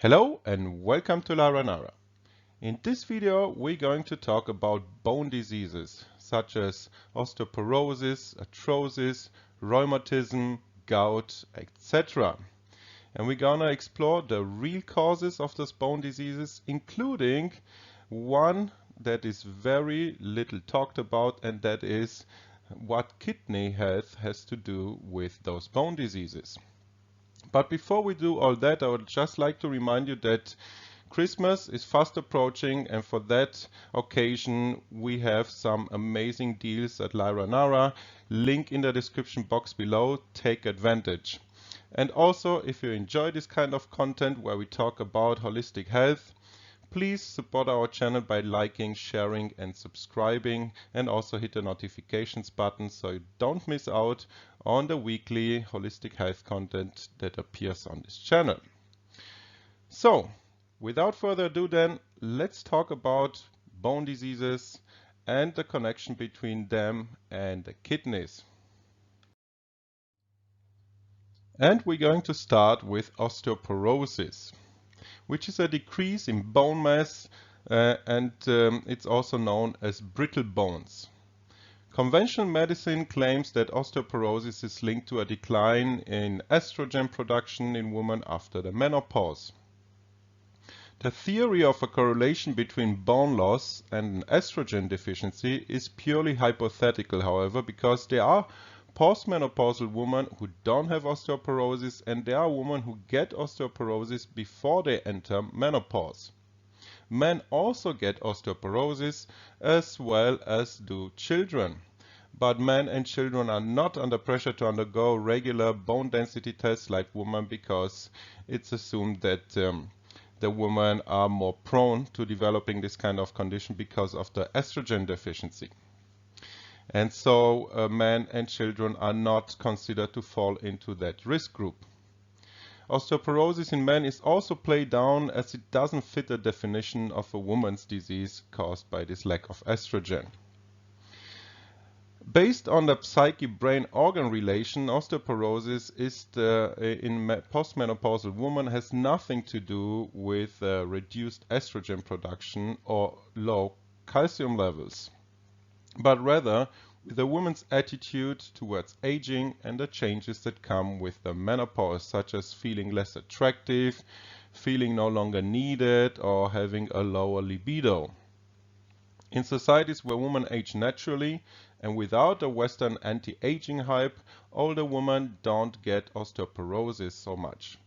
Hello and welcome to Lyra Nara. In this video we're going to talk about bone diseases such as osteoporosis, arthrosis, rheumatism, gout, etc. And we're gonna explore the real causes of those bone diseases, including one that is very little talked about, and that is what kidney health has to do with those bone diseases. But before we do all that, I would just like to remind you that Christmas is fast approaching, and for that occasion we have some amazing deals at Lyra Nara. Link in the description box below. Take advantage. And also, if you enjoy this kind of content where we talk about holistic health, please support our channel by liking, sharing and subscribing, and also hit the notifications button so you don't miss out on the weekly holistic health content that appears on this channel. So, without further ado then, let's talk about bone diseases and the connection between them and the kidneys. And we're going to start with osteoporosis, which is a decrease in bone mass and it's also known as brittle bones. Conventional medicine claims that osteoporosis is linked to a decline in estrogen production in women after the menopause. The theory of a correlation between bone loss and an estrogen deficiency is purely hypothetical, however, because there are postmenopausal women who don't have osteoporosis, and there are women who get osteoporosis before they enter menopause. Men also get osteoporosis as well as do children. But men and children are not under pressure to undergo regular bone density tests like women, because it's assumed that the women are more prone to developing this kind of condition because of the estrogen deficiency. And so men and children are not considered to fall into that risk group. Osteoporosis in men is also played down as it doesn't fit the definition of a woman's disease caused by this lack of estrogen. Based on the psyche-brain organ relation, osteoporosis in postmenopausal women has nothing to do with reduced estrogen production or low calcium levels, but rather with the woman's attitude towards aging and the changes that come with the menopause, such as feeling less attractive, feeling no longer needed, or having a lower libido. In societies where women age naturally and without a Western anti-aging hype, older women don't get osteoporosis so much.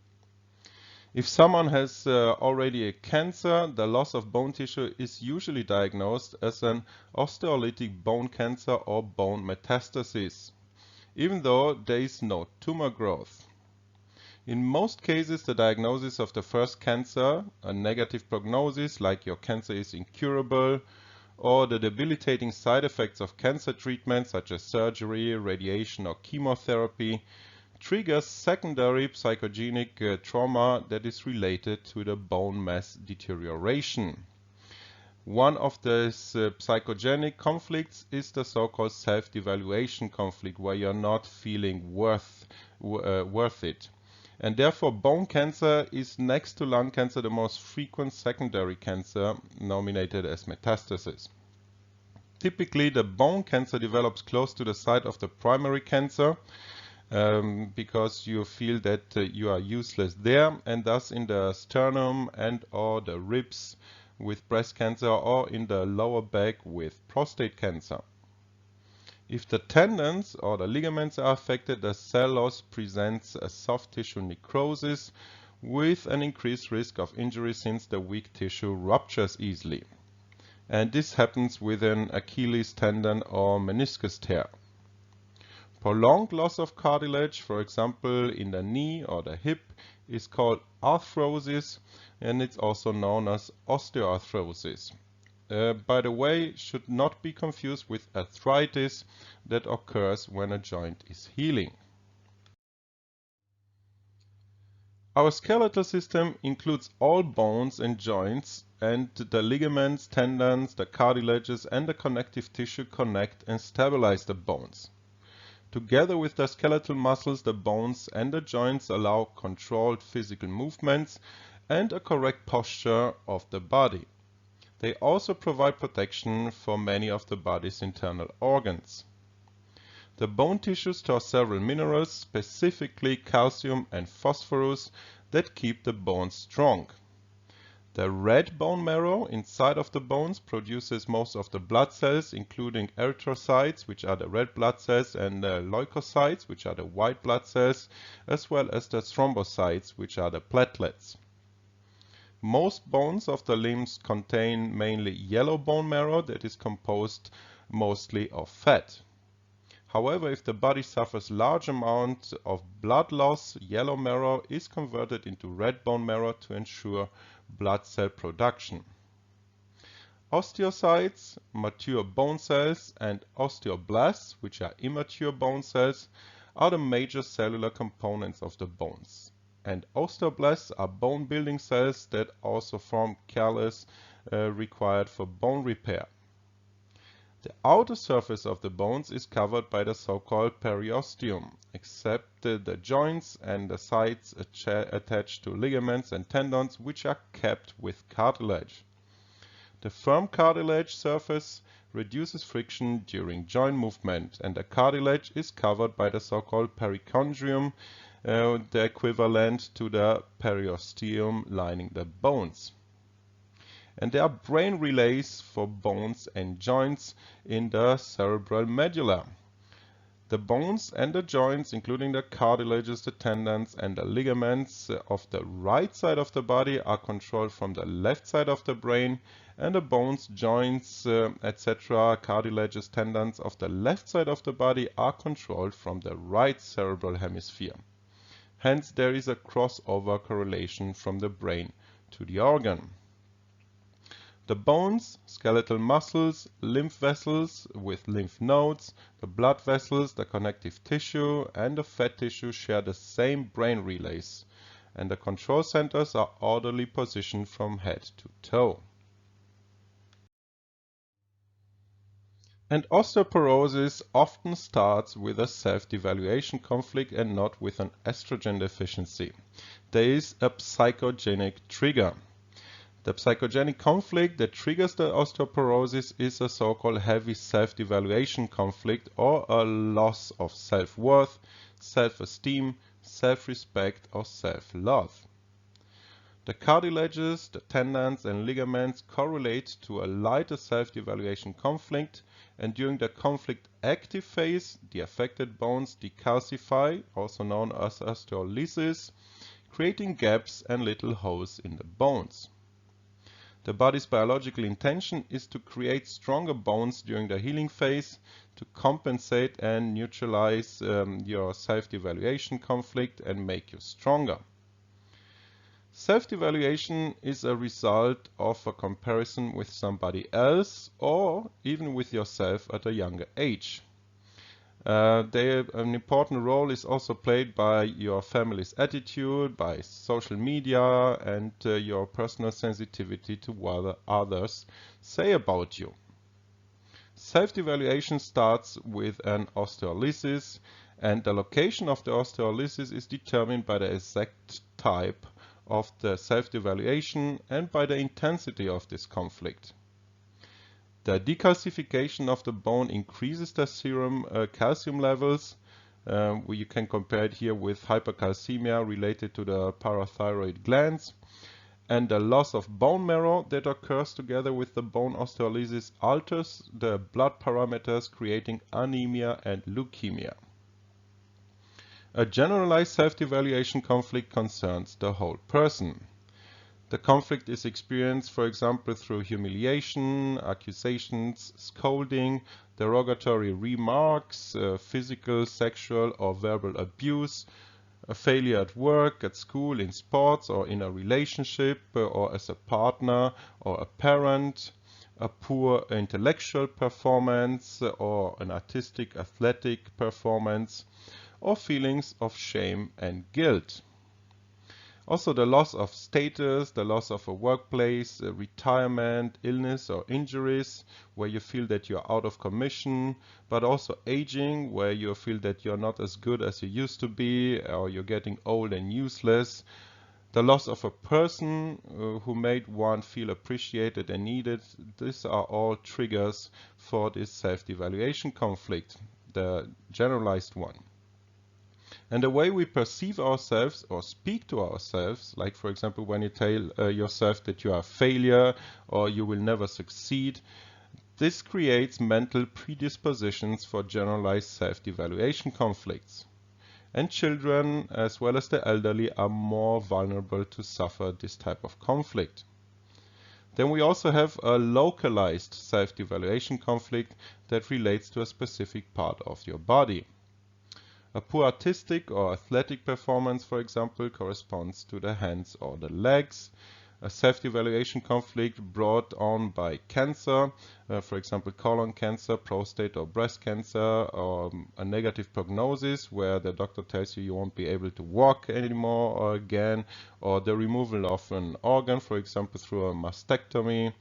If someone has already a cancer, the loss of bone tissue is usually diagnosed as an osteolytic bone cancer or bone metastasis, even though there is no tumor growth. In most cases, the diagnosis of the first cancer, a negative prognosis like your cancer is incurable, or the debilitating side effects of cancer treatment such as surgery, radiation or chemotherapy, triggers secondary psychogenic trauma that is related to the bone mass deterioration. One of these psychogenic conflicts is the so-called self-devaluation conflict, where you're not feeling worth it. And therefore bone cancer is, next to lung cancer, the most frequent secondary cancer nominated as metastasis. Typically the bone cancer develops close to the site of the primary cancer, because you feel that you are useless there, and thus in the sternum and or the ribs with breast cancer, or in the lower back with prostate cancer. If the tendons or the ligaments are affected, the cell loss presents a soft tissue necrosis with an increased risk of injury, since the weak tissue ruptures easily. And this happens with an Achilles tendon or meniscus tear. Prolonged loss of cartilage, for example in the knee or the hip, is called arthrosis, and it's also known as osteoarthrosis. By the way, should not be confused with arthritis that occurs when a joint is healing. Our skeletal system includes all bones and joints, and the ligaments, tendons, the cartilages and the connective tissue connect and stabilize the bones. Together with the skeletal muscles, the bones and the joints allow controlled physical movements and a correct posture of the body. They also provide protection for many of the body's internal organs. The bone tissue stores several minerals, specifically calcium and phosphorus, that keep the bones strong. The red bone marrow inside of the bones produces most of the blood cells, including erythrocytes, which are the red blood cells, and leukocytes, which are the white blood cells, as well as the thrombocytes, which are the platelets. Most bones of the limbs contain mainly yellow bone marrow that is composed mostly of fat. However, if the body suffers large amounts of blood loss, yellow marrow is converted into red bone marrow to ensure blood cell production. Osteocytes, mature bone cells, and osteoblasts, which are immature bone cells, are the major cellular components of the bones. And osteoblasts are bone building cells that also form callus required for bone repair. The outer surface of the bones is covered by the so-called periosteum, except the joints and the sites attached to ligaments and tendons, which are capped with cartilage. The firm cartilage surface reduces friction during joint movement, and the cartilage is covered by the so-called perichondrium, the equivalent to the periosteum lining the bones. And there are brain relays for bones and joints in the cerebral medulla. The bones and the joints, including the cartilages, the tendons, and the ligaments of the right side of the body, are controlled from the left side of the brain, and the bones, joints, etc., cartilages, tendons of the left side of the body are controlled from the right cerebral hemisphere. Hence, there is a crossover correlation from the brain to the organ. The bones, skeletal muscles, lymph vessels with lymph nodes, the blood vessels, the connective tissue, and the fat tissue share the same brain relays, and the control centers are orderly positioned from head to toe. And osteoporosis often starts with a self-devaluation conflict and not with an estrogen deficiency. There is a psychogenic trigger. The psychogenic conflict that triggers the osteoporosis is a so-called heavy self-devaluation conflict, or a loss of self-worth, self-esteem, self-respect, or self-love. The cartilages, the tendons, and ligaments correlate to a lighter self-devaluation conflict, and during the conflict active phase, the affected bones decalcify, also known as osteolysis, creating gaps and little holes in the bones. The body's biological intention is to create stronger bones during the healing phase to compensate and neutralize your self-devaluation conflict and make you stronger. Self-devaluation is a result of a comparison with somebody else or even with yourself at a younger age. An important role is also played by your family's attitude, by social media, and your personal sensitivity to what others say about you. Self-devaluation starts with an osteolysis, and the location of the osteolysis is determined by the exact type of the self-devaluation and by the intensity of this conflict. The decalcification of the bone increases the serum calcium levels. You can compare it here with hypercalcemia related to the parathyroid glands. And the loss of bone marrow that occurs together with the bone osteolysis alters the blood parameters, creating anemia and leukemia. A generalized self-devaluation conflict concerns the whole person. The conflict is experienced, for example, through humiliation, accusations, scolding, derogatory remarks, physical, sexual, or verbal abuse, a failure at work, at school, in sports, or in a relationship, or as a partner or a parent, a poor intellectual performance, or an artistic, athletic performance, or feelings of shame and guilt. Also, the loss of status, the loss of a workplace, retirement, illness or injuries, where you feel that you're out of commission, but also aging, where you feel that you're not as good as you used to be, or you're getting old and useless. The loss of a person who made one feel appreciated and needed, these are all triggers for this self-devaluation conflict, the generalized one. And the way we perceive ourselves or speak to ourselves, like for example when you tell yourself that you are a failure or you will never succeed, this creates mental predispositions for generalized self-devaluation conflicts. And children, as well as the elderly, are more vulnerable to suffer this type of conflict. Then we also have a localized self-devaluation conflict that relates to a specific part of your body. A poor artistic or athletic performance, for example, corresponds to the hands or the legs. A self-devaluation conflict brought on by cancer, for example colon cancer, prostate or breast cancer, or a negative prognosis where the doctor tells you won't be able to walk anymore or again, or the removal of an organ, for example through a mastectomy,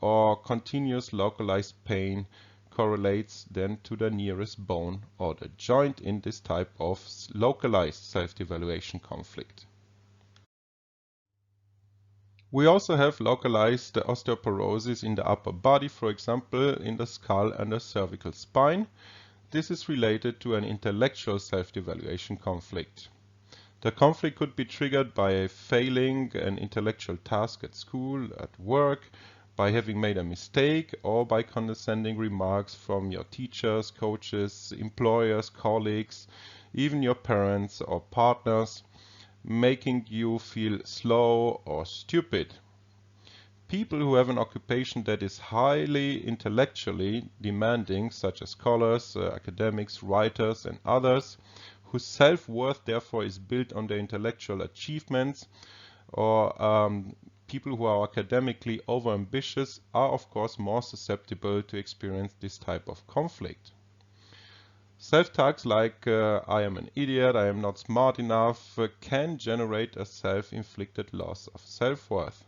or continuous localized pain correlates then to the nearest bone or the joint in this type of localized self-devaluation conflict. We also have localized osteoporosis in the upper body, for example in the skull and the cervical spine. This is related to an intellectual self-devaluation conflict. The conflict could be triggered by failing an intellectual task at school, at work, by having made a mistake, or by condescending remarks from your teachers, coaches, employers, colleagues, even your parents or partners, making you feel slow or stupid. People who have an occupation that is highly intellectually demanding, such as scholars, academics, writers, and others, whose self-worth therefore is built on their intellectual achievements, or people who are academically overambitious, are of course more susceptible to experience this type of conflict. Self-talks like I am an idiot, I am not smart enough, can generate a self-inflicted loss of self-worth.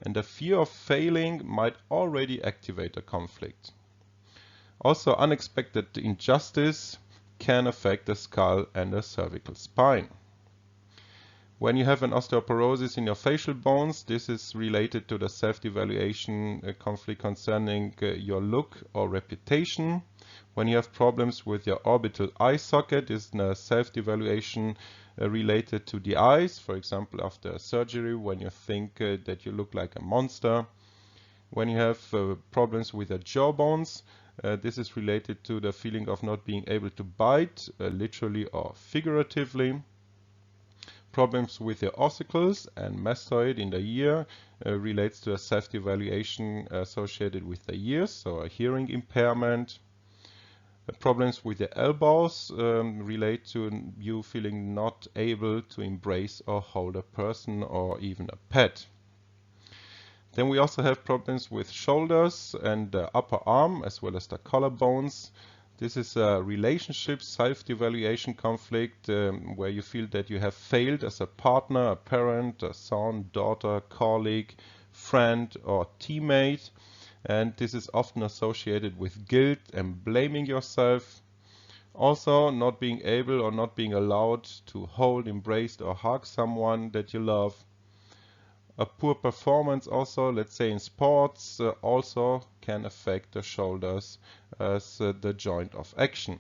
And the fear of failing might already activate a conflict. Also, unexpected injustice can affect the skull and the cervical spine. When you have an osteoporosis in your facial bones, this is related to the self-devaluation conflict concerning your look or reputation. When you have problems with your orbital eye socket, this is a self-devaluation related to the eyes, for example after surgery when you think that you look like a monster. When you have problems with your jaw bones, this is related to the feeling of not being able to bite, literally or figuratively. Problems with your ossicles and mastoid in the ear relates to a self-devaluation associated with the ears, so a hearing impairment. Problems with the elbows relate to you feeling not able to embrace or hold a person or even a pet. Then we also have problems with shoulders and the upper arm as well as the collarbones. This is a relationship self-devaluation conflict where you feel that you have failed as a partner, a parent, a son, daughter, colleague, friend or teammate. And this is often associated with guilt and blaming yourself. Also, not being able or not being allowed to hold, embrace or hug someone that you love. A poor performance also, let's say in sports, also can affect the shoulders as the joint of action.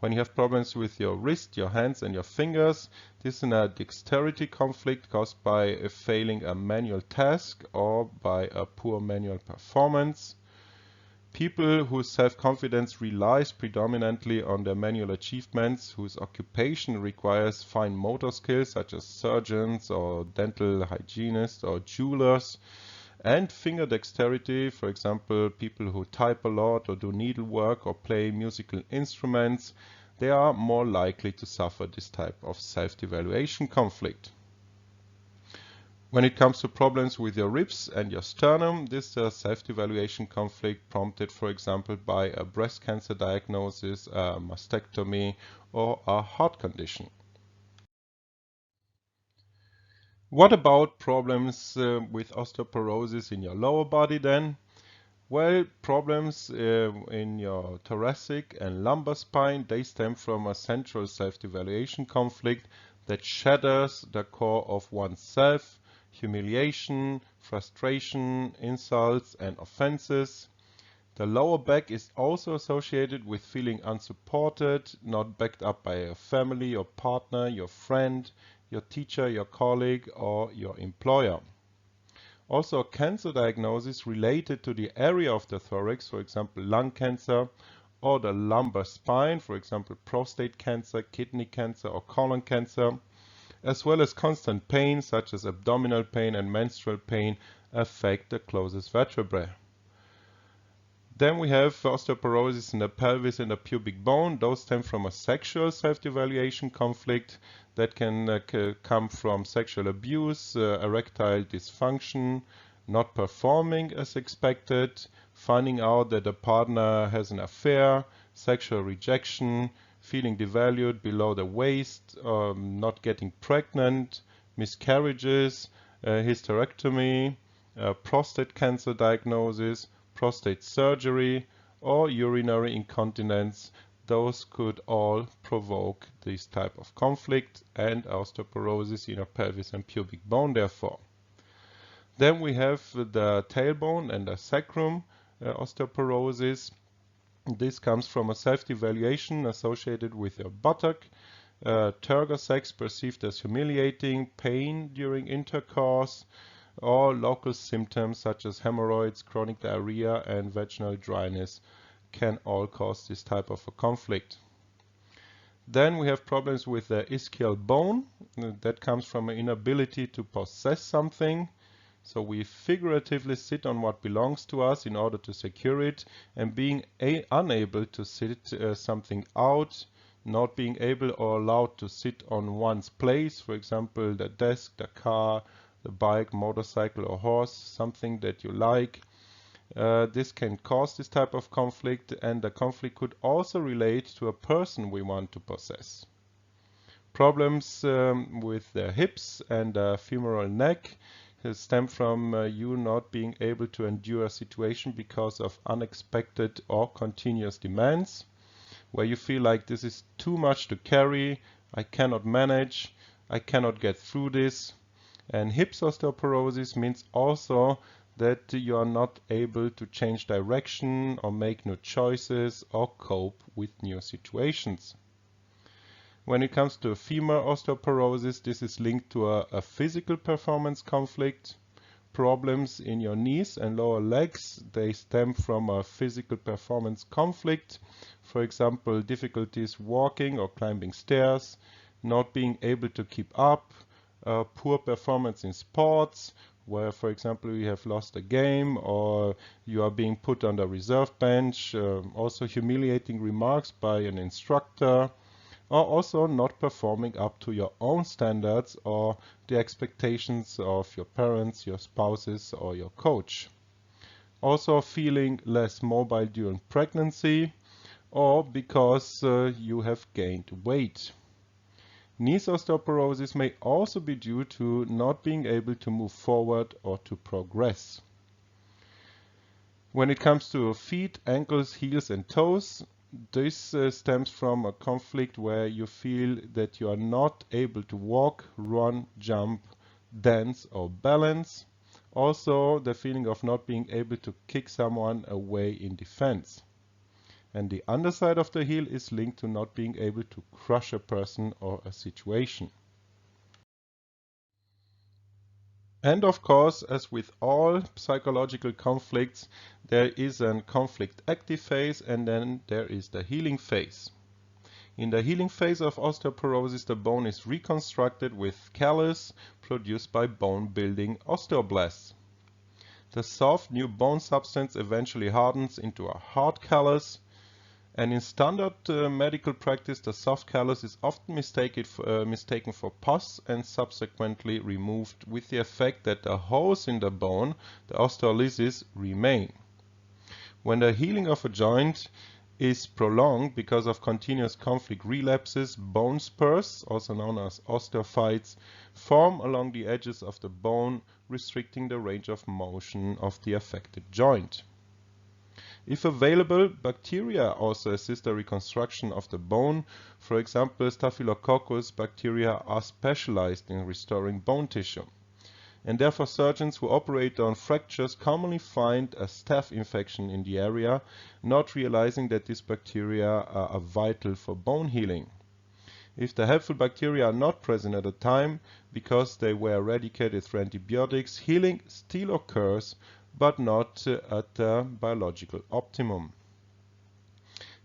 When you have problems with your wrist, your hands and your fingers, this is a dexterity conflict caused by failing a manual task or by a poor manual performance. People whose self-confidence relies predominantly on their manual achievements, whose occupation requires fine motor skills such as surgeons or dental hygienists or jewelers, and finger dexterity, for example, people who type a lot or do needlework or play musical instruments, they are more likely to suffer this type of self-devaluation conflict. When it comes to problems with your ribs and your sternum, this is a self-devaluation conflict prompted, for example, by a breast cancer diagnosis, a mastectomy, or a heart condition. What about problems with osteoporosis in your lower body then? Well, problems in your thoracic and lumbar spine, they stem from a central self-devaluation conflict that shatters the core of oneself, humiliation, frustration, insults and offenses. The lower back is also associated with feeling unsupported, not backed up by your family, your partner, your friend, your teacher, your colleague or your employer. Also, a cancer diagnosis related to the area of the thorax, for example lung cancer, or the lumbar spine, for example prostate cancer, kidney cancer or colon cancer, as well as constant pain such as abdominal pain and menstrual pain affect the closest vertebrae. Then we have osteoporosis in the pelvis and the pubic bone. Those stem from a sexual self-evaluation conflict that can come from sexual abuse, erectile dysfunction, not performing as expected, finding out that a partner has an affair, sexual rejection, feeling devalued below the waist, not getting pregnant, miscarriages, hysterectomy, prostate cancer diagnosis, prostate surgery, or urinary incontinence. Those could all provoke this type of conflict and osteoporosis in a pelvis and pubic bone therefore. Then we have the tailbone and the sacrum osteoporosis. This comes from a self-evaluation associated with your buttock, turgor sex perceived as humiliating, pain during intercourse, or local symptoms such as hemorrhoids, chronic diarrhea and vaginal dryness can all cause this type of a conflict. Then we have problems with the ischial bone. That comes from an inability to possess something. So we figuratively sit on what belongs to us in order to secure it, and being unable to sit something out, not being able or allowed to sit on one's place, for example the desk, the car, the bike, motorcycle or horse, something that you like. This can cause this type of conflict, and the conflict could also relate to a person we want to possess. Problems with the hips and the femoral neck stem from you not being able to endure a situation because of unexpected or continuous demands, where you feel like this is too much to carry, I cannot manage, I cannot get through this. And hips osteoporosis means also that you are not able to change direction or make new choices or cope with new situations. When it comes to femur osteoporosis, this is linked to a physical performance conflict. Problems in your knees and lower legs, they stem from a physical performance conflict. For example, difficulties walking or climbing stairs, not being able to keep up, poor performance in sports, where for example you have lost a game or you are being put on the reserve bench, also humiliating remarks by an instructor, or also not performing up to your own standards or the expectations of your parents, your spouses or your coach. Also feeling less mobile during pregnancy or because you have gained weight. Knee osteoporosis may also be due to not being able to move forward or to progress. When it comes to feet, ankles, heels and toes, this stems from a conflict where you feel that you are not able to walk, run, jump, dance or balance. Also the feeling of not being able to kick someone away in defense. And the underside of the heel is linked to not being able to crush a person or a situation. And of course, as with all psychological conflicts, there is a conflict active phase and then there is the healing phase. In the healing phase of osteoporosis, the bone is reconstructed with callus produced by bone building osteoblasts. The soft new bone substance eventually hardens into a hard callus. And in standard medical practice, the soft callus is often mistaken for pus and subsequently removed, with the effect that the holes in the bone, the osteolysis, remain. When the healing of a joint is prolonged because of continuous conflict relapses, bone spurs, also known as osteophytes, form along the edges of the bone, restricting the range of motion of the affected joint. If available, bacteria also assist the reconstruction of the bone. For example, Staphylococcus bacteria are specialized in restoring bone tissue. And therefore surgeons who operate on fractures commonly find a staph infection in the area, not realizing that these bacteria are vital for bone healing. If the helpful bacteria are not present at the time because they were eradicated through antibiotics, healing still occurs, but not at the biological optimum.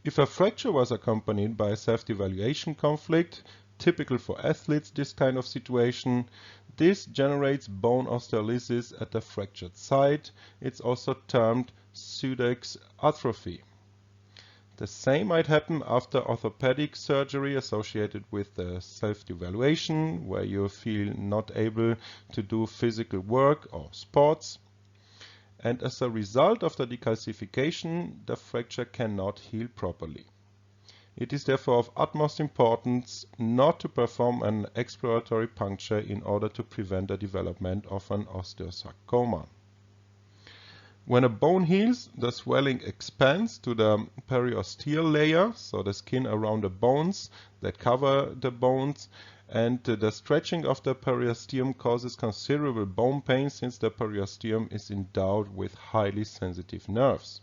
If a fracture was accompanied by a self-devaluation conflict, typical for athletes, this kind of situation, this generates bone osteolysis at the fractured site. It's also termed pseudex atrophy. The same might happen after orthopedic surgery associated with the self-devaluation, where you feel not able to do physical work or sports. And as a result of the decalcification, the fracture cannot heal properly. It is therefore of utmost importance not to perform an exploratory puncture in order to prevent the development of an osteosarcoma. When a bone heals, the swelling expands to the periosteal layer, so the skin around the bones that cover the bones, and the stretching of the periosteum causes considerable bone pain since the periosteum is endowed with highly sensitive nerves.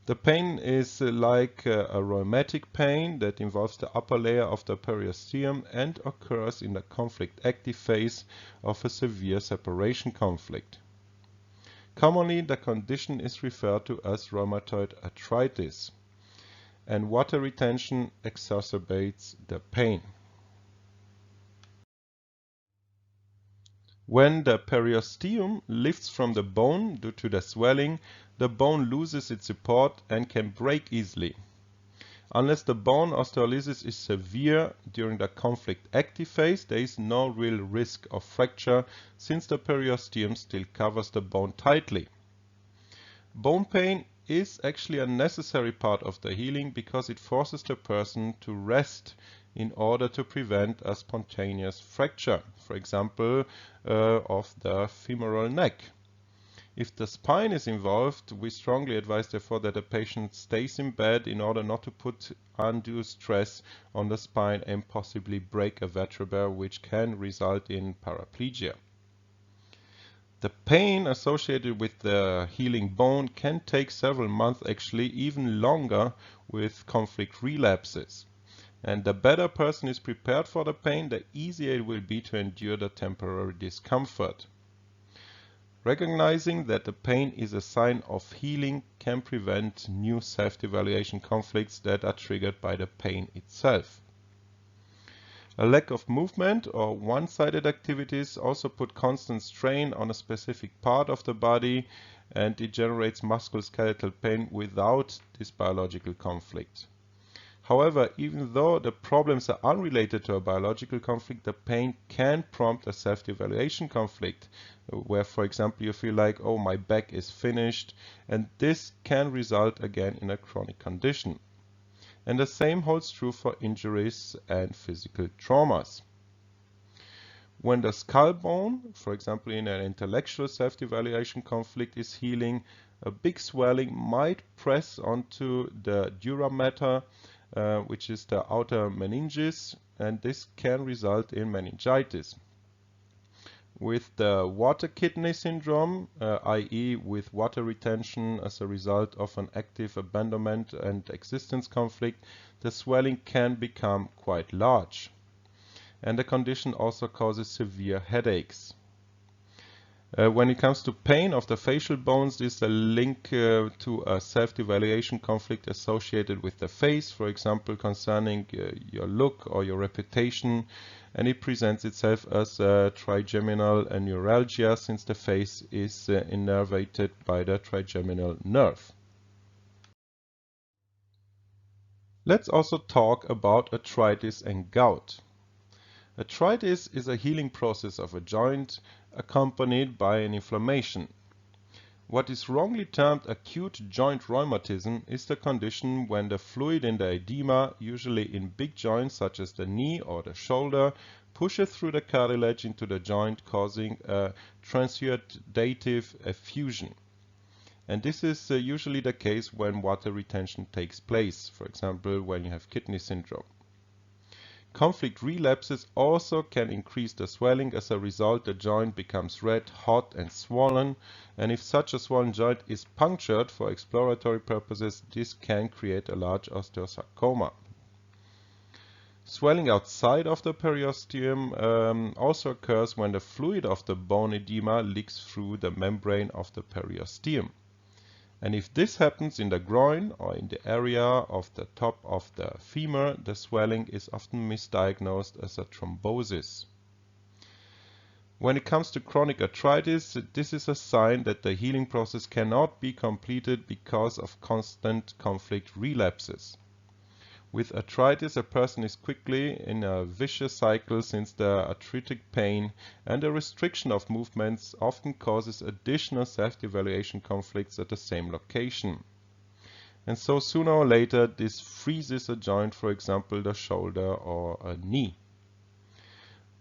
The pain is like a rheumatic pain that involves the upper layer of the periosteum and occurs in the conflict-active phase of a severe separation conflict. Commonly, the condition is referred to as rheumatoid arthritis, and water retention exacerbates the pain. When the periosteum lifts from the bone due to the swelling, the bone loses its support and can break easily. Unless the bone osteolysis is severe during the conflict-active phase, there is no real risk of fracture since the periosteum still covers the bone tightly. Bone pain is actually a necessary part of the healing because it forces the person to rest in order to prevent a spontaneous fracture, for example, of the femoral neck. If the spine is involved, we strongly advise therefore that the patient stays in bed in order not to put undue stress on the spine and possibly break a vertebra, which can result in paraplegia. The pain associated with the healing bone can take several months, actually even longer with conflict relapses. And the better a person is prepared for the pain, the easier it will be to endure the temporary discomfort. Recognizing that the pain is a sign of healing can prevent new self-devaluation conflicts that are triggered by the pain itself. A lack of movement or one-sided activities also put constant strain on a specific part of the body, and it generates musculoskeletal pain without this biological conflict. However, even though the problems are unrelated to a biological conflict, the pain can prompt a self-devaluation conflict, where, for example, you feel like, oh, my back is finished, and this can result again in a chronic condition. And the same holds true for injuries and physical traumas. When the skull bone, for example, in an intellectual self-devaluation conflict is healing, a big swelling might press onto the dura mater, which is the outer meninges, and this can result in meningitis. With the water kidney syndrome, i.e. with water retention as a result of an active abandonment and existence conflict, the swelling can become quite large. And the condition also causes severe headaches. When it comes to pain of the facial bones, this is a link to a self-devaluation conflict associated with the face, for example, concerning your look or your reputation, and it presents itself as trigeminal neuralgia since the face is innervated by the trigeminal nerve. Let's also talk about arthritis and gout. Arthritis is a healing process of a joint accompanied by an inflammation. What is wrongly termed acute joint rheumatism is the condition when the fluid in the edema, usually in big joints such as the knee or the shoulder, pushes through the cartilage into the joint, causing a transudative effusion. And this is usually the case when water retention takes place, for example, when you have kidney syndrome. Conflict relapses also can increase the swelling. As a result, the joint becomes red, hot, and swollen. And if such a swollen joint is punctured for exploratory purposes, this can create a large osteosarcoma. Swelling outside of the periosteum also occurs when the fluid of the bone edema leaks through the membrane of the periosteum. And if this happens in the groin or in the area of the top of the femur, the swelling is often misdiagnosed as a thrombosis. When it comes to chronic arthritis, this is a sign that the healing process cannot be completed because of constant conflict relapses. With arthritis, a person is quickly in a vicious cycle since the arthritic pain and the restriction of movements often causes additional self-devaluation conflicts at the same location. And so sooner or later this freezes a joint, for example the shoulder or a knee.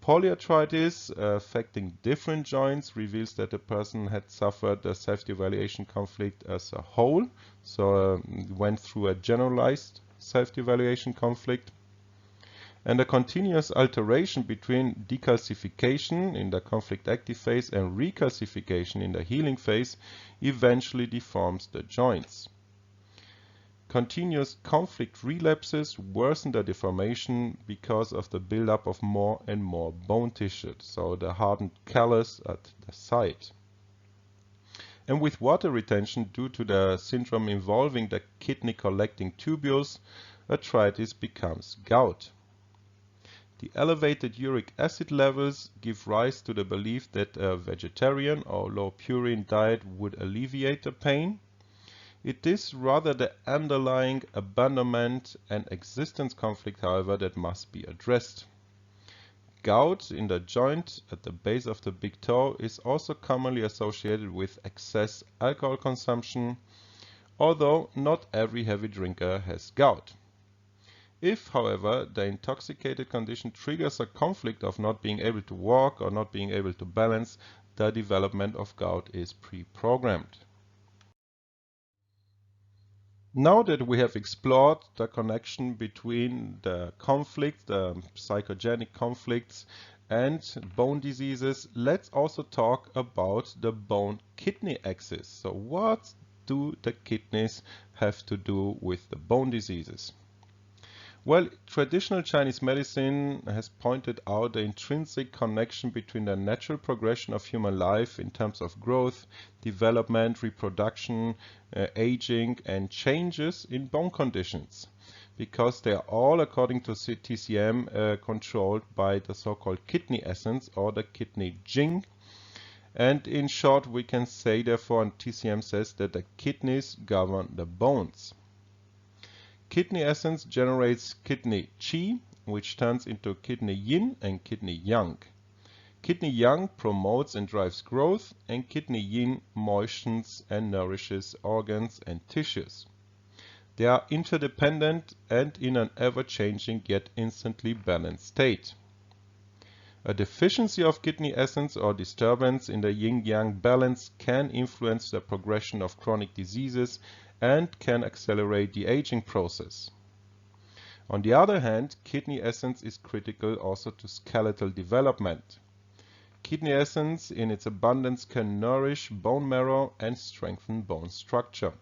Polyarthritis affecting different joints reveals that the person had suffered a self-devaluation conflict as a whole, so went through a generalized self-devaluation conflict, and a continuous alteration between decalcification in the conflict active phase and recalcification in the healing phase eventually deforms the joints. Continuous conflict relapses worsen the deformation because of the buildup of more and more bone tissue, so the hardened callus at the site. And with water retention due to the syndrome involving the kidney collecting tubules, arthritis becomes gout. The elevated uric acid levels give rise to the belief that a vegetarian or low purine diet would alleviate the pain. It is rather the underlying abandonment and existence conflict, however, that must be addressed. Gout in the joint at the base of the big toe is also commonly associated with excess alcohol consumption, although not every heavy drinker has gout. If, however, the intoxicated condition triggers a conflict of not being able to walk or not being able to balance, the development of gout is pre-programmed. Now that we have explored the connection between the conflict, the psychogenic conflicts, and bone diseases, let's also talk about the bone-kidney axis. So what do the kidneys have to do with the bone diseases? Well, traditional Chinese medicine has pointed out the intrinsic connection between the natural progression of human life in terms of growth, development, reproduction, aging, and changes in bone conditions, because they are all, according to TCM, controlled by the so-called kidney essence or the kidney jing. And in short, we can say, therefore, and TCM says that the kidneys govern the bones. Kidney essence generates kidney qi, which turns into kidney yin and kidney yang. Kidney yang promotes and drives growth, and kidney yin moistens and nourishes organs and tissues. They are interdependent and in an ever-changing yet instantly balanced state. A deficiency of kidney essence or disturbance in the yin-yang balance can influence the progression of chronic diseases and can accelerate the aging process. On the other hand, kidney essence is critical also to skeletal development. Kidney essence in its abundance can nourish bone marrow and strengthen bone structure.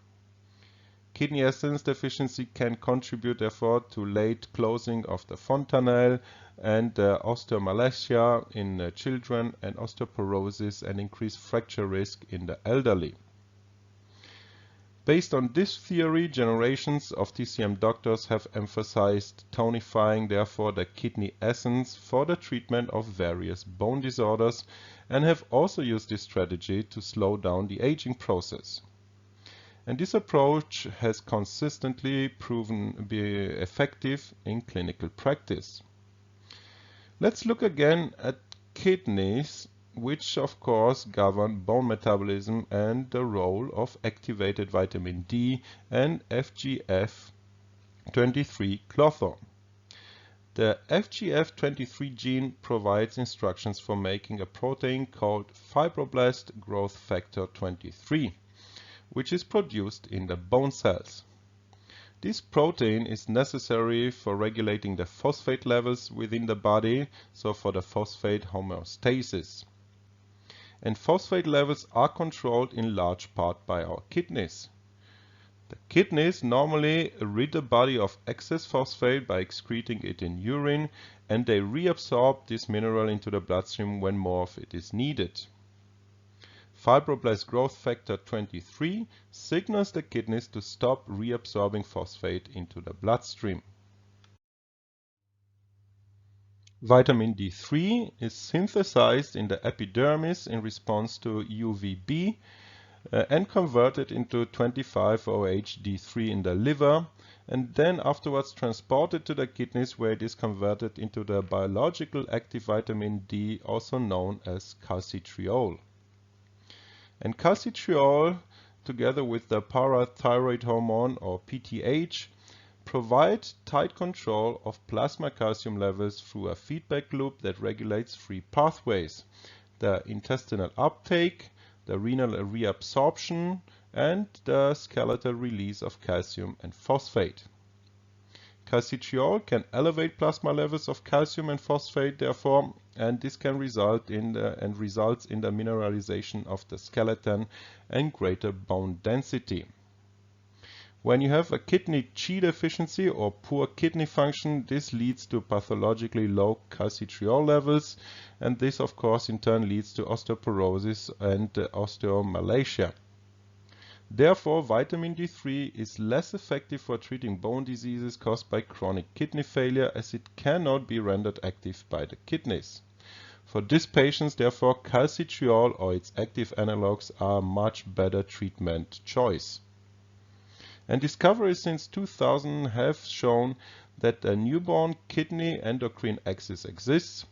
Kidney essence deficiency can contribute therefore to late closing of the fontanelle and osteomalacia in children and osteoporosis and increased fracture risk in the elderly. Based on this theory, generations of TCM doctors have emphasized tonifying therefore the kidney essence for the treatment of various bone disorders and have also used this strategy to slow down the aging process. And this approach has consistently proven to be effective in clinical practice. Let's look again at kidneys, which of course govern bone metabolism and the role of activated vitamin D and FGF23 clothone. The FGF23 gene provides instructions for making a protein called fibroblast growth factor 23, which is produced in the bone cells. This protein is necessary for regulating the phosphate levels within the body, so for the phosphate homeostasis. And phosphate levels are controlled in large part by our kidneys. The kidneys normally rid the body of excess phosphate by excreting it in urine, and they reabsorb this mineral into the bloodstream when more of it is needed. Fibroblast growth factor 23 signals the kidneys to stop reabsorbing phosphate into the bloodstream. Vitamin D3 is synthesized in the epidermis in response to UVB and converted into 25-OH-D3 in the liver, and then afterwards transported to the kidneys, where it is converted into the biological active vitamin D, also known as calcitriol. And calcitriol, together with the parathyroid hormone, or PTH, provide tight control of plasma calcium levels through a feedback loop that regulates three pathways: the intestinal uptake, the renal reabsorption, and the skeletal release of calcium and phosphate. Calcitriol can elevate plasma levels of calcium and phosphate, therefore, and this can results in the mineralization of the skeleton and greater bone density. When you have a kidney Qi deficiency or poor kidney function, this leads to pathologically low calcitriol levels, and this of course in turn leads to osteoporosis and osteomalacia. Therefore, vitamin D3 is less effective for treating bone diseases caused by chronic kidney failure, as it cannot be rendered active by the kidneys. For these patients, therefore, calcitriol or its active analogues are a much better treatment choice. And discoveries since 2000 have shown that a newborn kidney endocrine axis exists,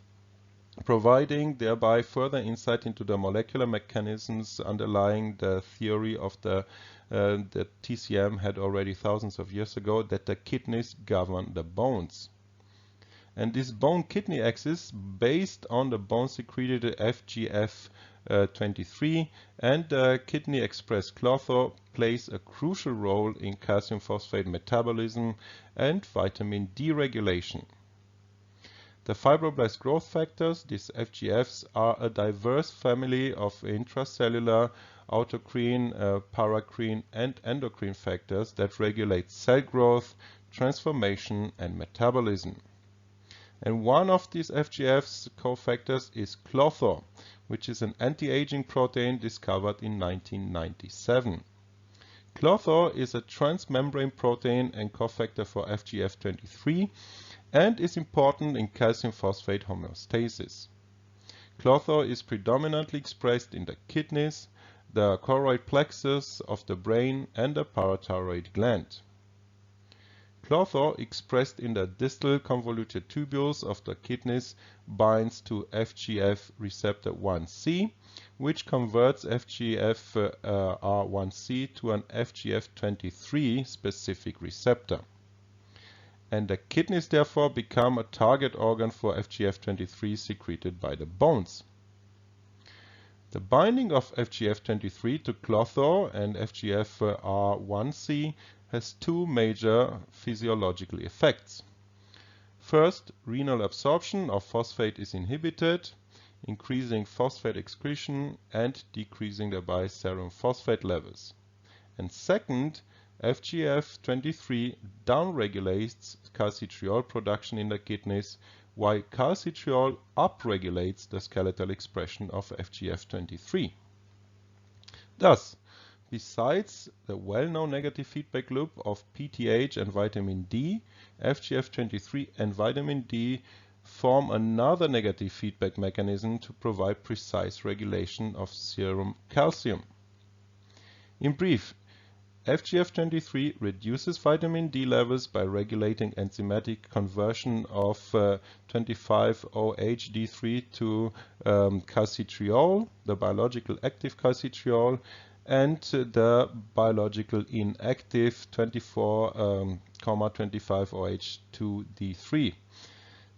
providing thereby further insight into the molecular mechanisms underlying the theory of that TCM had already thousands of years ago, that the kidneys govern the bones. And this bone-kidney axis, based on the bone-secreted FGF23 and kidney-expressed clotho, plays a crucial role in calcium phosphate metabolism and vitamin D regulation. The fibroblast growth factors, these FGFs, are a diverse family of intracellular, autocrine, paracrine, and endocrine factors that regulate cell growth, transformation, and metabolism. And one of these FGF's cofactors is clotho, which is an anti-aging protein discovered in 1997. Clotho is a transmembrane protein and cofactor for FGF23 and is important in calcium phosphate homeostasis. Clotho is predominantly expressed in the kidneys, the choroid plexus of the brain, and the parathyroid gland. Clotho, expressed in the distal convoluted tubules of the kidneys, binds to FGF receptor 1C, which converts FGFR1C to an FGF23 specific receptor. And the kidneys therefore become a target organ for FGF23 secreted by the bones. The binding of FGF23 to clotho and FGFR1C has two major physiological effects. First, renal absorption of phosphate is inhibited, increasing phosphate excretion and decreasing thereby serum phosphate levels. And second, FGF23 downregulates calcitriol production in the kidneys, while calcitriol upregulates the skeletal expression of FGF23. Thus, besides the well-known negative feedback loop of PTH and vitamin D, FGF23 and vitamin D form another negative feedback mechanism to provide precise regulation of serum calcium. In brief, FGF23 reduces vitamin D levels by regulating enzymatic conversion of 25-OH-D3 to calcitriol, the biological active calcitriol, and the biological inactive 24,25-OH2D3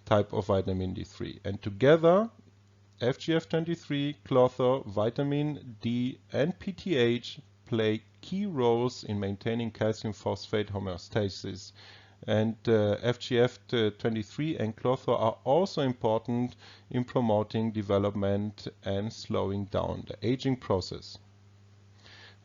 type of vitamin D3. And together, FGF23, clotho, vitamin D, and PTH play key roles in maintaining calcium phosphate homeostasis. And FGF23 and clotho are also important in promoting development and slowing down the aging process.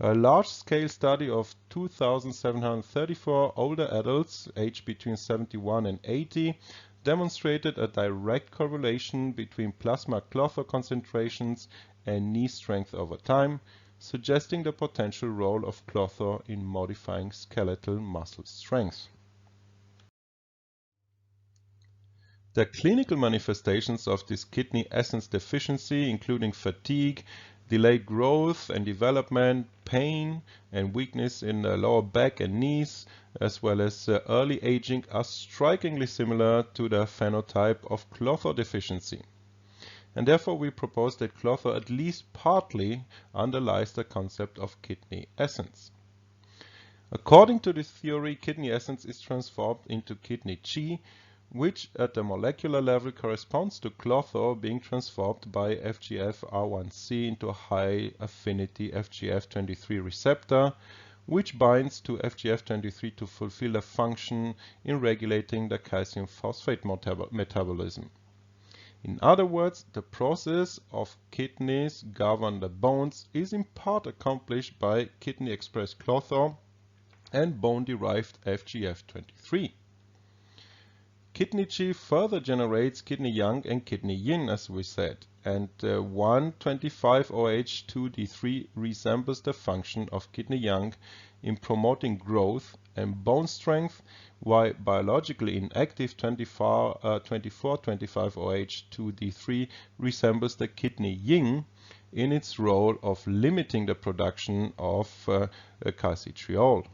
A large-scale study of 2,734 older adults aged between 71 and 80 demonstrated a direct correlation between plasma clotho concentrations and knee strength over time, suggesting the potential role of clotho in modifying skeletal muscle strength. The clinical manifestations of this kidney essence deficiency, including fatigue, delayed growth and development, pain and weakness in the lower back and knees, as well as early aging, are strikingly similar to the phenotype of clotho deficiency. And therefore we propose that clotho at least partly underlies the concept of kidney essence. According to this theory, kidney essence is transformed into kidney Qi, which at the molecular level corresponds to clotho being transformed by FGFR1C into a high affinity FGF23 receptor, which binds to FGF23 to fulfill a function in regulating the calcium phosphate metabolism. In other words, the process of kidneys govern the bones is in part accomplished by kidney-expressed clotho and bone-derived FGF23. Kidney Qi further generates kidney yang and kidney yin, as we said, and 1,25-OH2D3 resembles the function of kidney yang in promoting growth and bone strength, while biologically inactive 24-25-OH2D3 resembles the kidney yin in its role of limiting the production of calcitriol.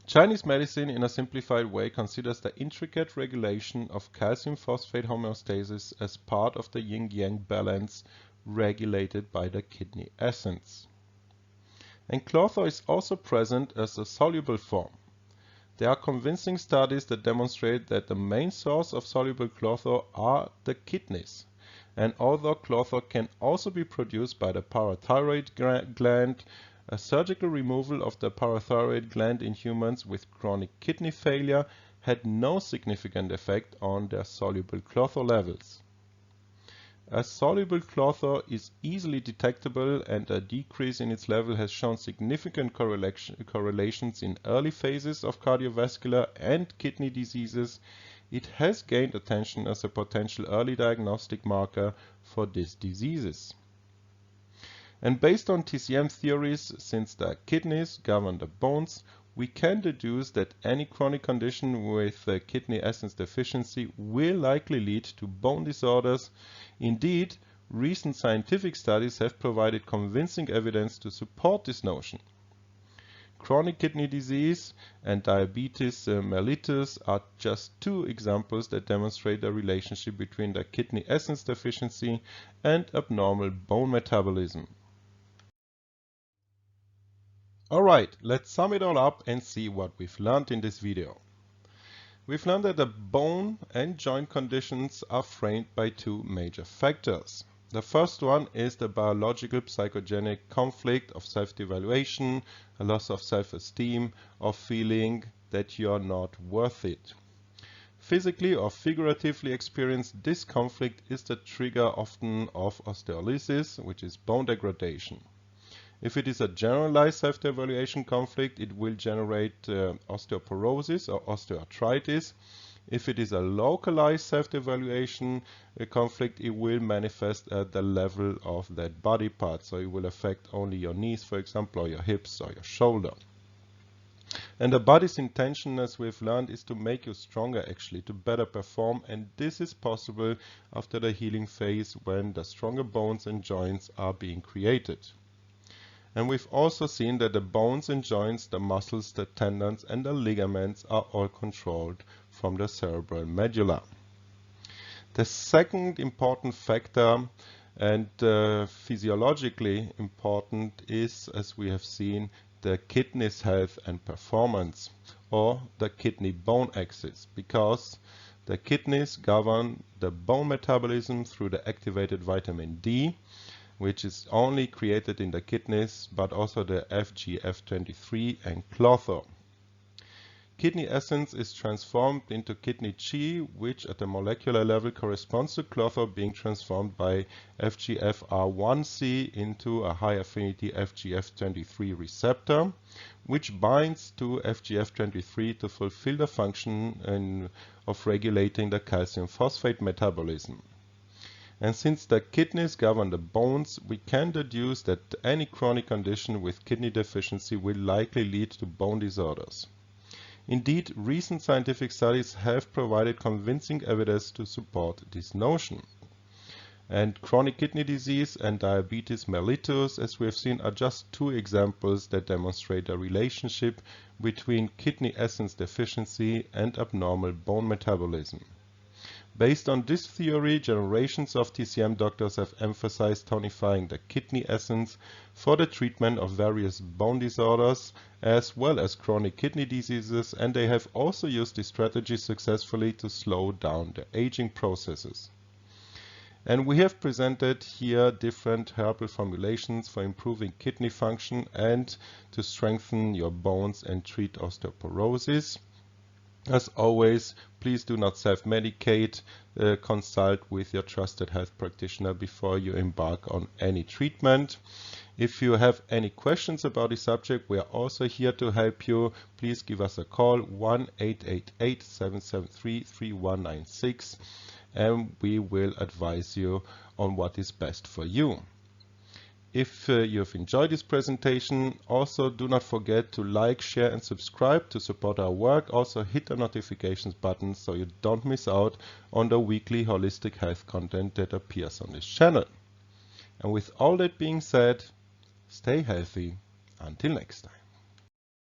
Chinese medicine, in a simplified way, considers the intricate regulation of calcium phosphate homeostasis as part of the yin-yang balance regulated by the kidney essence. And clotho is also present as a soluble form. There are convincing studies that demonstrate that the main source of soluble clotho are the kidneys. And although clotho can also be produced by the parathyroid gland, a surgical removal of the parathyroid gland in humans with chronic kidney failure had no significant effect on their soluble clotho levels. As soluble clotho is easily detectable and a decrease in its level has shown significant correlations in early phases of cardiovascular and kidney diseases, it has gained attention as a potential early diagnostic marker for these diseases. And based on TCM theories, since the kidneys govern the bones, we can deduce that any chronic condition with kidney essence deficiency will likely lead to bone disorders. Indeed, recent scientific studies have provided convincing evidence to support this notion. Chronic kidney disease and diabetes mellitus are just two examples that demonstrate a relationship between the kidney essence deficiency and abnormal bone metabolism. Alright, let's sum it all up and see what we've learned in this video. We've learned that the bone and joint conditions are framed by two major factors. The first one is the biological psychogenic conflict of self-devaluation, a loss of self-esteem, or feeling that you're not worth it. Physically or figuratively experienced, this conflict is the trigger often of osteolysis, which is bone degradation. If it is a generalized self-devaluation conflict, it will generate osteoporosis or osteoarthritis. If it is a localized self-devaluation conflict, it will manifest at the level of that body part. So it will affect only your knees, for example, or your hips or your shoulder. And the body's intention, as we've learned, is to make you stronger, actually, to better perform. And this is possible after the healing phase when the stronger bones and joints are being created. And we've also seen that the bones and joints, the muscles, the tendons, and the ligaments are all controlled from the cerebral medulla. The second important factor and physiologically important is, as we have seen, the kidney's health and performance, or the kidney-bone axis, because the kidneys govern the bone metabolism through the activated vitamin D. which is only created in the kidneys, but also the FGF23 and clotho. Kidney essence is transformed into kidney Qi, which at the molecular level corresponds to clotho being transformed by FGFR1C into a high affinity FGF23 receptor, which binds to FGF23 to fulfill the function of regulating the calcium phosphate metabolism. And since the kidneys govern the bones, we can deduce that any chronic condition with kidney deficiency will likely lead to bone disorders. Indeed, recent scientific studies have provided convincing evidence to support this notion. And chronic kidney disease and diabetes mellitus, as we have seen, are just two examples that demonstrate a relationship between kidney essence deficiency and abnormal bone metabolism. Based on this theory, generations of TCM doctors have emphasized tonifying the kidney essence for the treatment of various bone disorders as well as chronic kidney diseases, and they have also used this strategy successfully to slow down the aging processes. And we have presented here different herbal formulations for improving kidney function and to strengthen your bones and treat osteoporosis. As always, please do not self-medicate. Consult with your trusted health practitioner before you embark on any treatment. If you have any questions about the subject, we are also here to help you. Please give us a call 1-888-773-3196 and we will advise you on what is best for you. If you have enjoyed this presentation, also do not forget to like, share and subscribe to support our work. Also hit the notifications button so you don't miss out on the weekly holistic health content that appears on this channel. And with all that being said, stay healthy. Until next time.